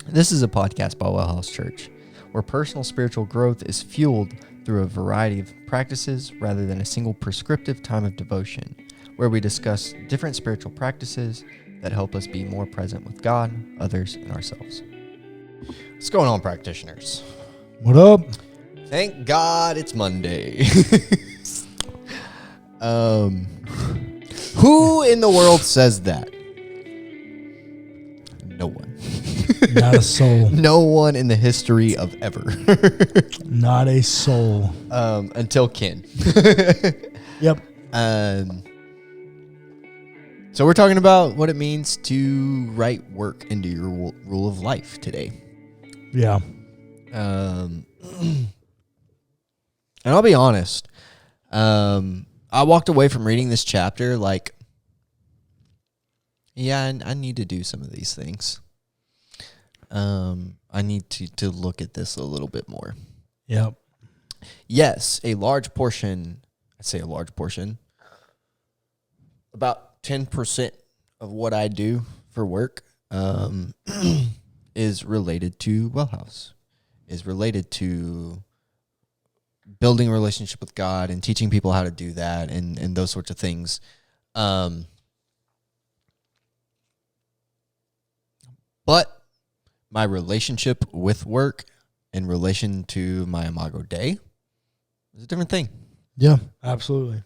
This is a podcast by WellHouse Church, where personal spiritual growth is fueled through a variety of practices rather than a single prescriptive time of devotion, where we discuss different spiritual practices that help us be more present with God, others, and ourselves. What's going on, practitioners? What up? Thank God it's Monday. Who in the world says that? No one. Not a soul. No one in the history of ever. Not a soul. Until Ken. Yep. So we're talking about what it means to write work into your rule of life today. Yeah. And I'll be honest. I walked away from reading this chapter like, yeah, I need to do some of these things. I need to look at this a little bit more. Yep. Yes, a large portion, I'd say a large portion, about 10% of what I do for work is related to WellHouse, is related to building a relationship with God and teaching people how to do that and those sorts of things. But my relationship with work in relation to my Imago Dei is a different thing. Yeah, absolutely.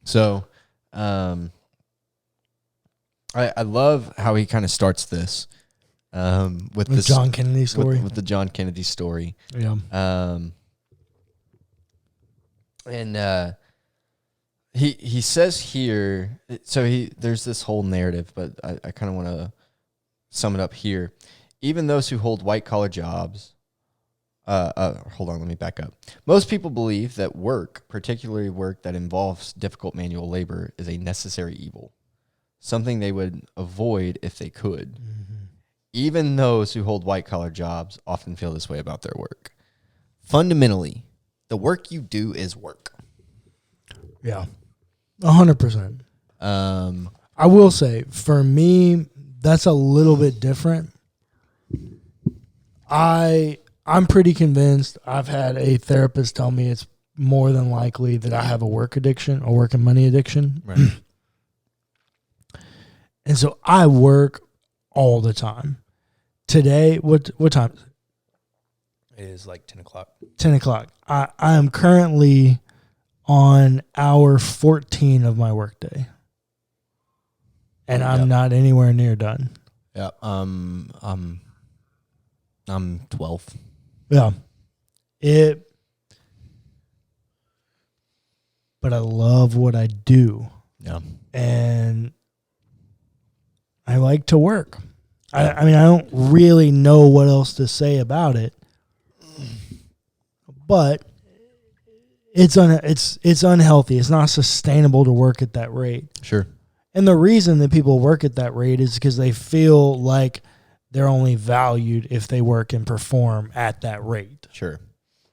So, I love how he kind of starts this with this John Kennedy story. with the John Kennedy story. Yeah. He says here, so there's this whole narrative, but I kind of want to sum it up here. Even those who hold white-collar jobs, hold on, let me back up. Most people believe that work, particularly work that involves difficult manual labor, is a necessary evil, something they would avoid if they could. Mm-hmm. Even those who hold white-collar jobs often feel this way about their work. Fundamentally, the work you do is work. Yeah. 100%. I will say, for me, that's a little bit different. I'm pretty convinced. I've had a therapist tell me it's more than likely that I have a work addiction, a work and money addiction. Right. And so I work all the time. Today, what time is it? It is like 10 o'clock. 10 o'clock. I am currently on hour 14 of my workday. And I'm not anywhere near done. Yeah. I'm 12. Yeah. But I love what I do. Yeah. And I like to work. I mean, I don't really know what else to say about it. But it's unhealthy. It's not sustainable to work at that rate. Sure. And the reason that people work at that rate is because they feel like they're only valued if they work and perform at that rate. Sure.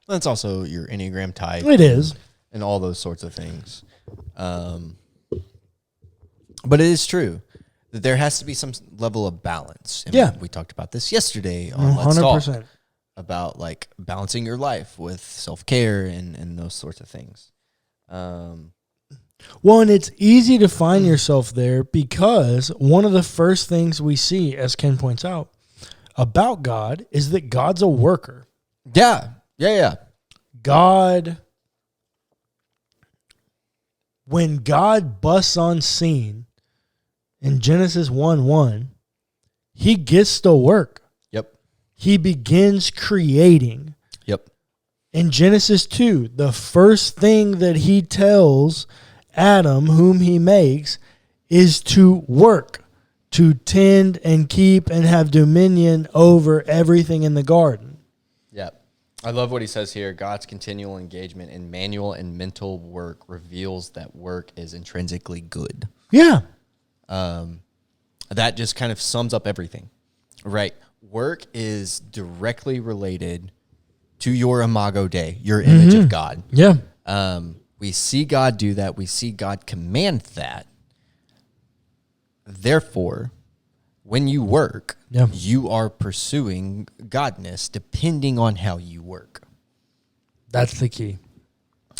That's also your Enneagram type. It is. And all those sorts of things. But it is true that there has to be some level of balance. And yeah. We talked about this yesterday on Let's Talk 100%. about like balancing your life with self-care and those sorts of things. Well, and it's easy to find yourself there because one of the first things we see, as Ken points out, about God is that God's a worker. Yeah. God, when God busts on scene in Genesis 1:1, he gets to work. Yep. He begins creating. Yep. In Genesis 2, the first thing that he tells Adam, whom he makes, is to work, to tend and keep and have dominion over everything in the garden. Yeah. I love what he says here. God's continual engagement in manual and mental work reveals that work is intrinsically good. Yeah. That just kind of sums up everything, right? Work is directly related to your imago Dei, your image of God. Yeah. We see God do that. We see God command that. Therefore, when you work, you are pursuing godness depending on how you work. That's the key.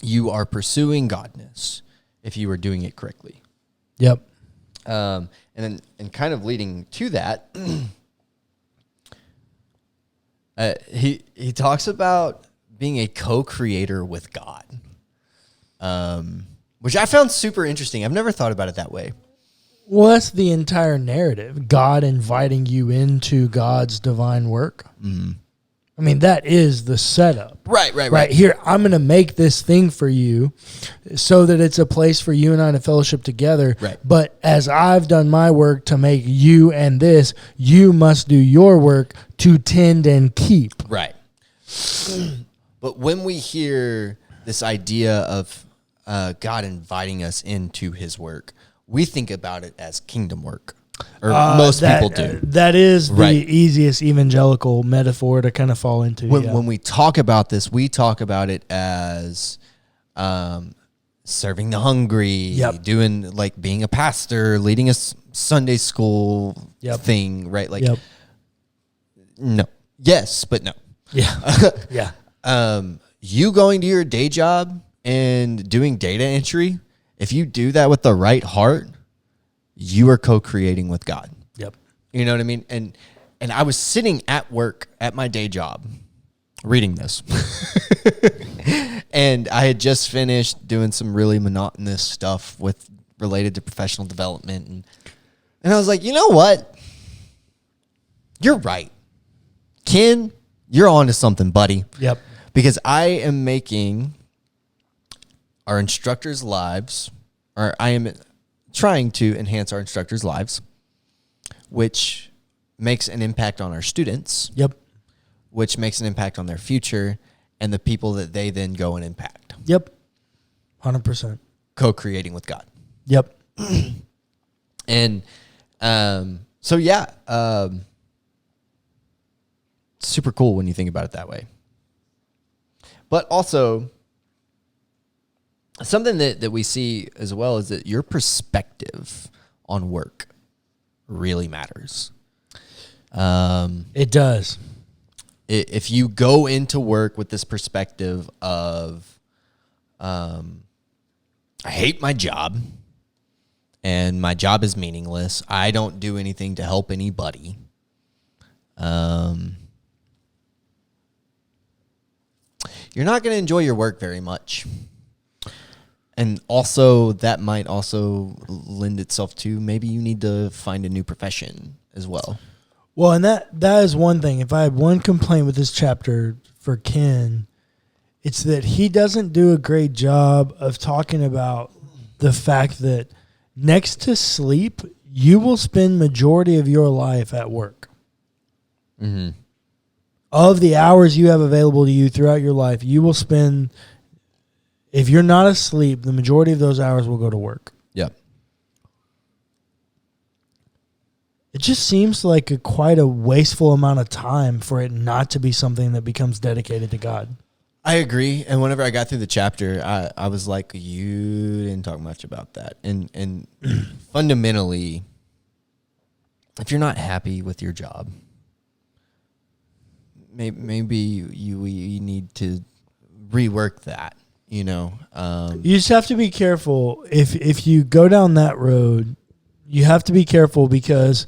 You are pursuing godness if you are doing it correctly. Yep. And kind of leading to that, he talks about being a co-creator with God, which I found super interesting. I've never thought about it that way. Well, that's the entire narrative. God inviting you into God's divine work. Mm-hmm. I mean, that is the setup. Right. Here, I'm going to make this thing for you so that it's a place for you and I to fellowship together. Right. But as I've done my work to make you and this, you must do your work to tend and keep. Right. But when we hear this idea of God inviting us into his work, we think about it as kingdom work, or most people do. That is the easiest evangelical metaphor to kind of fall into. When we talk about this, we talk about it as serving the hungry, doing like being a pastor, leading a Sunday school thing, right? Like, no, yes, but no. Yeah. You going to your day job and doing data entry, if you do that with the right heart, you are co-creating with God. Yep. You know what I mean? And I was sitting at work at my day job reading this. And I had just finished doing some really monotonous stuff related to professional development. And I was like, you know what? You're right. Ken, you're on to something, buddy. Yep. Because I am making our instructors' lives, or I am trying to enhance our instructors' lives, which makes an impact on our students. Yep. Which makes an impact on their future and the people that they then go and impact. Yep. 100%. Co-creating with God. Yep. And super cool when you think about it that way. But also, something that we see as well is that your perspective on work really matters. It does. If you go into work with this perspective of, I hate my job and my job is meaningless, I don't do anything to help anybody, you're not going to enjoy your work very much. And also, that might also lend itself to maybe you need to find a new profession as well. Well, and that is one thing. If I had one complaint with this chapter for Ken, it's that he doesn't do a great job of talking about the fact that next to sleep, you will spend majority of your life at work. Mm-hmm. Of the hours you have available to you throughout your life, you will spend, if you're not asleep, the majority of those hours will go to work. Yep. It just seems like quite a wasteful amount of time for it not to be something that becomes dedicated to God. I agree. And whenever I got through the chapter, I was like, you didn't talk much about that. And fundamentally, if you're not happy with your job, maybe you need to rework that, you know. You just have to be careful. If you go down that road, you have to be careful because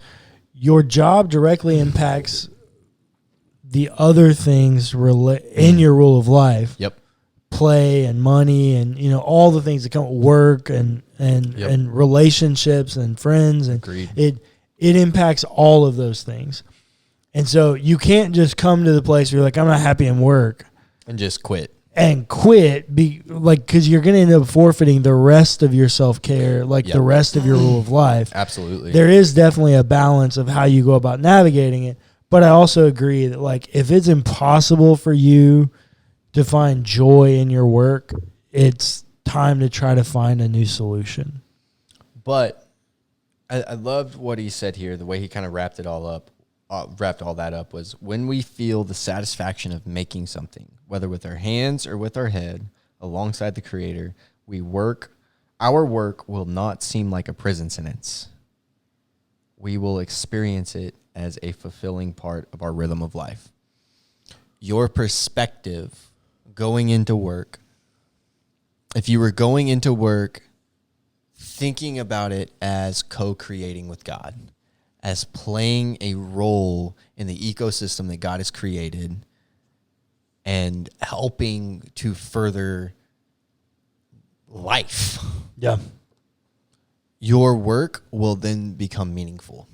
your job directly impacts the other things in your rule of life. Yep. Play and money and, you know, all the things that come with work and relationships and friends. And agreed. It impacts all of those things. And so you can't just come to the place where you're like, I'm not happy in work. And just quit. And quit, because you're going to end up forfeiting the rest of your self-care, the rest of your rule of life. Absolutely. There is definitely a balance of how you go about navigating it. But I also agree that, like, if it's impossible for you to find joy in your work, it's time to try to find a new solution. But I loved what he said here, the way he kind of wrapped all that up was when we feel the satisfaction of making something, whether with our hands or with our head, alongside the Creator, we work. Our work will not seem like a prison sentence. We will experience it as a fulfilling part of our rhythm of life. Your perspective going into work, if you were going into work thinking about it as co-creating with God, as playing a role in the ecosystem that God has created and helping to further life. Yeah. Your work will then become meaningful.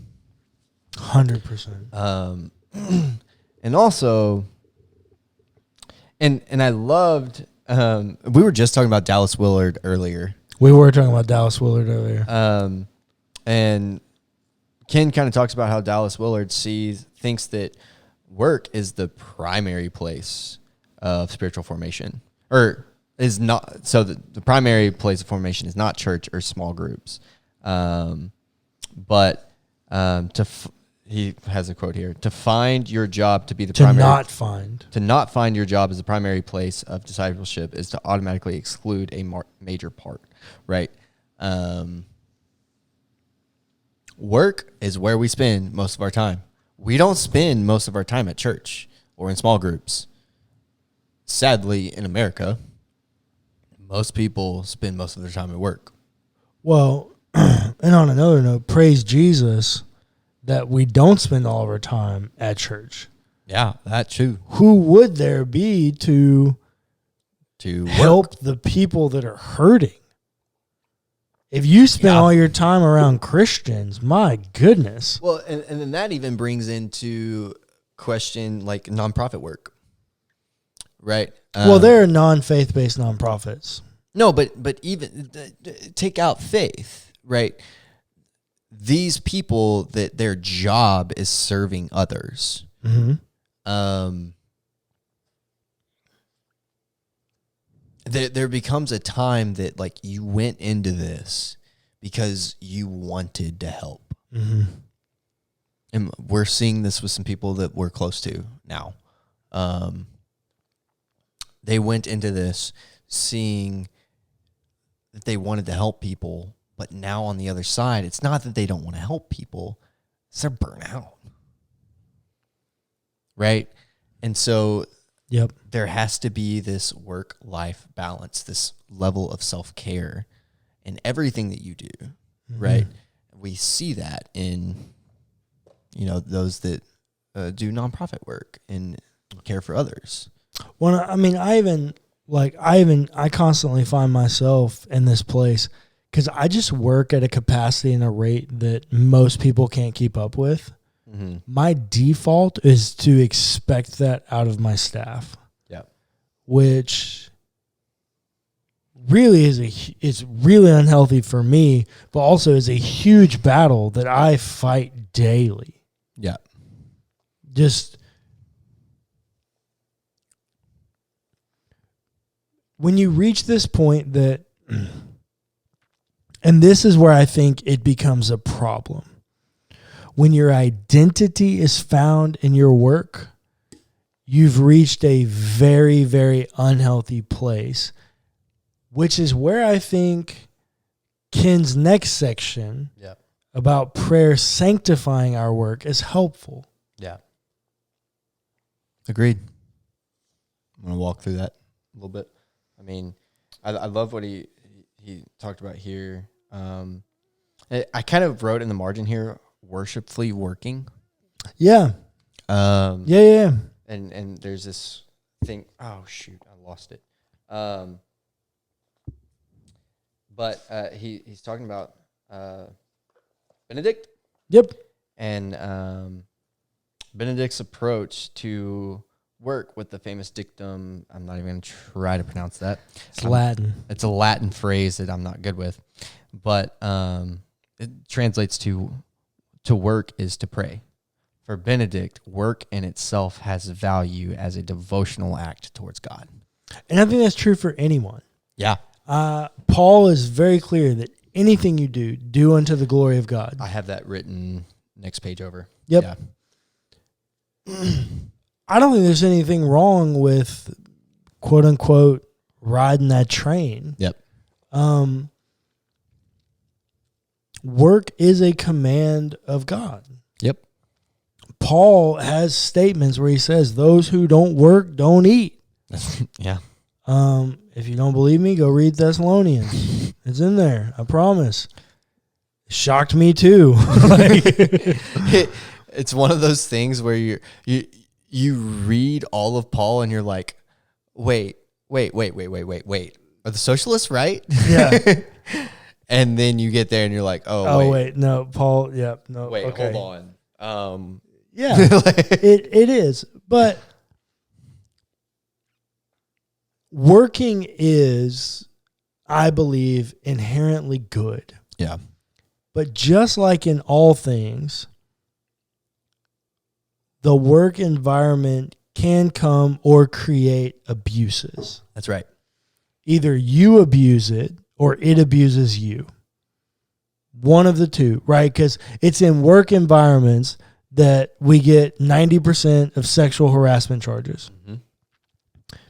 100%. And also, and I loved, we were just talking about Dallas Willard earlier. We were talking about Dallas Willard earlier. And Ken kind of talks about how Dallas Willard thinks that work is the primary place of spiritual formation, or is not. So the primary place of formation is not church or small groups. But he has a quote here: to find your job to be the primary, to not find your job as the primary place of discipleship is to automatically exclude a major part, right? Work is where we spend most of our time. We don't spend most of our time at church or in small groups. Sadly, in America, most people spend most of their time at work. Well, and on another note, praise Jesus that we don't spend all of our time at church. Yeah, that too. Who would there be to help work. the people that are hurting? If you spend all your time around Christians, my goodness. Well, and then that even brings into question like nonprofit work, right? Well, there are non-faith-based nonprofits. No, but even take out faith, right? These people that their job is serving others. Mm-hmm. There becomes a time that like you went into this because you wanted to help. Mm-hmm. And we're seeing this with some people that we're close to now. They went into this seeing that they wanted to help people, but now on the other side, it's not that they don't want to help people, it's they're burnt out. Right? And so there has to be this work-life balance, this level of self-care in everything that you do, right? We see that in, those that do nonprofit work and care for others. Well, I mean, I constantly find myself in this place because I just work at a capacity and a rate that most people can't keep up with. Mm-hmm. My default is to expect that out of my staff. Yeah. Which really is really unhealthy for me, but also is a huge battle that I fight daily. Yeah. Just when you reach this point that, and this is where I think it becomes a problem. When your identity is found in your work, you've reached a very, very unhealthy place, which is where I think Ken's next section about prayer sanctifying our work is helpful. Yeah. Agreed. I'm going to walk through that a little bit. I mean, I love what he talked about here. I kind of wrote in the margin here, worshipfully working. Yeah. Yeah. And there's this thing. Oh shoot, I lost it. But he's talking about Benedict. Yep. And Benedict's approach to work with the famous dictum. I'm not even going to try to pronounce that. It's Latin. It's a Latin phrase that I'm not good with, but it translates to work is to pray. For Benedict, work in itself has value as a devotional act towards God. And I think that's true for anyone. Yeah. Paul is very clear that anything you do unto the glory of God. I have that written next page over. Yep. Yeah. I don't think there's anything wrong with quote unquote riding that train. Yep. Work is a command of God. Yep. Paul has statements where he says, those who don't work don't eat. Yeah. If you don't believe me, go read Thessalonians. It's in there. I promise. It shocked me too. It's one of those things where you read all of Paul and you're like, wait. Are the socialists right? Yeah. And then you get there and you're like, wait, no, Paul. Yeah, no. wait, okay. hold on. Yeah, it is. But working is, I believe, inherently good. Yeah. But just like in all things, the work environment can come or create abuses. That's right. Either you abuse it or it abuses you. One of the two, right? Because it's in work environments that we get 90% of sexual harassment charges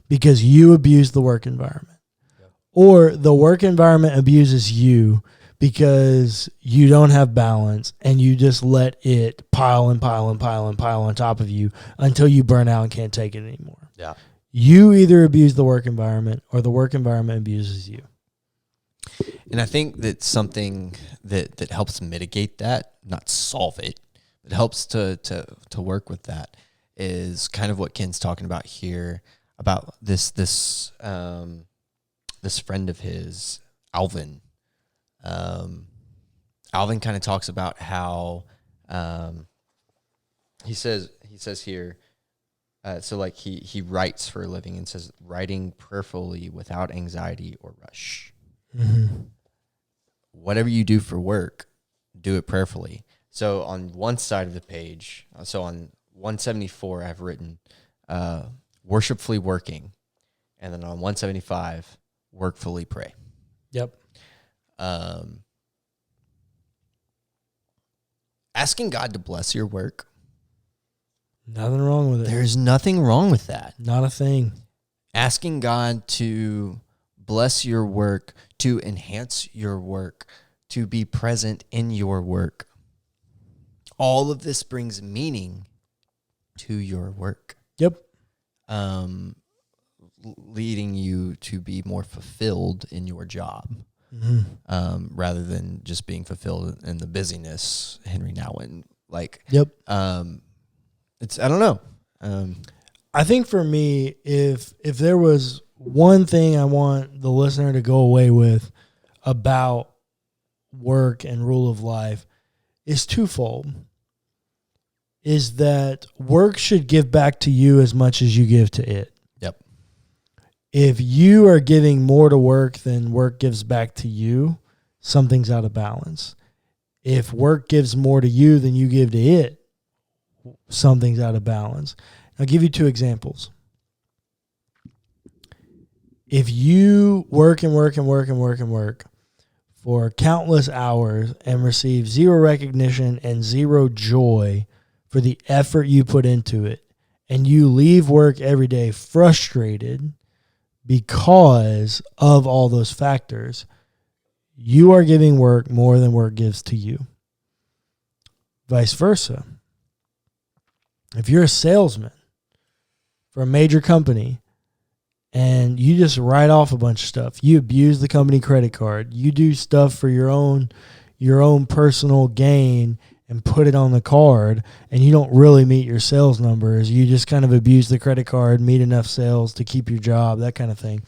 because you abuse the work environment. Yep. Or the work environment abuses you because you don't have balance and you just let it pile and pile and pile and pile on top of you until you burn out and can't take it anymore. Yeah. You either abuse the work environment or the work environment abuses you. And I think that something that helps mitigate that, not solve it, but helps to work with that is kind of what Ken's talking about here about this friend of his, Alvin. Alvin kind of talks about how he says here, so like he writes for a living and says writing prayerfully without anxiety or rush. Mm-hmm. Whatever you do for work, do it prayerfully. So on one side of the page, so on 174, I've written worshipfully working, and then on 175, workfully pray. Yep. Asking God to bless your work. Nothing wrong with it. There's nothing wrong with that. Not a thing. Asking God to bless your work, to enhance your work, to be present in your work. All of this brings meaning to your work. Yep. Leading you to be more fulfilled in your job, rather than just being fulfilled in the busyness. Henry Nouwen, like, yep. It's, I don't know. I think for me, if there was one thing I want the listener to go away with about work and rule of life, is twofold. Is that work should give back to you as much as you give to it. Yep. If you are giving more to work than work gives back to you, something's out of balance. If work gives more to you than you give to it, something's out of balance. I'll give you two examples. If you work and work and work and work and work for countless hours and receive zero recognition and zero joy for the effort you put into it, and you leave work every day frustrated because of all those factors, you are giving work more than work gives to you. Vice versa. If you're a salesman for a major company and you just write off a bunch of stuff, you abuse the company credit card, you do stuff for your own personal gain and put it on the card, and you don't really meet your sales numbers, you just kind of abuse the credit card, meet enough sales to keep your job, that kind of thing.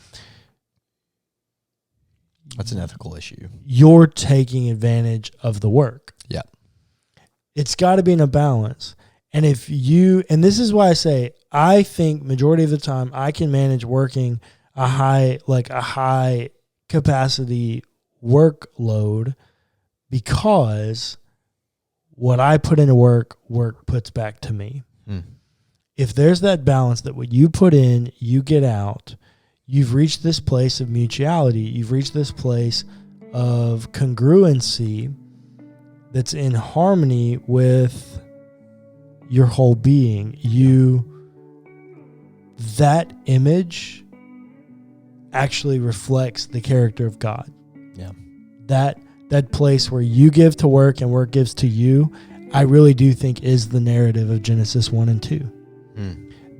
That's an ethical issue. You're taking advantage of the work. Yeah. It's got to be in a balance. And and this is why I say, I think majority of the time I can manage working a high capacity workload because what I put into work puts back to me. If there's that balance that what you put in, you get out, you've reached this place of mutuality. You've reached this place of congruency that's in harmony with your whole being. That image actually reflects the character of God. Yeah. That place where you give to work and work gives to you, I really do think is the narrative of Genesis 1 and 2.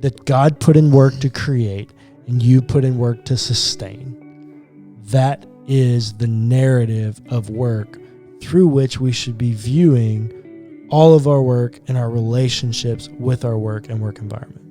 That God put in work to create and you put in work to sustain. That is the narrative of work through which we should be viewing all of our work and our relationships with our work and work environment.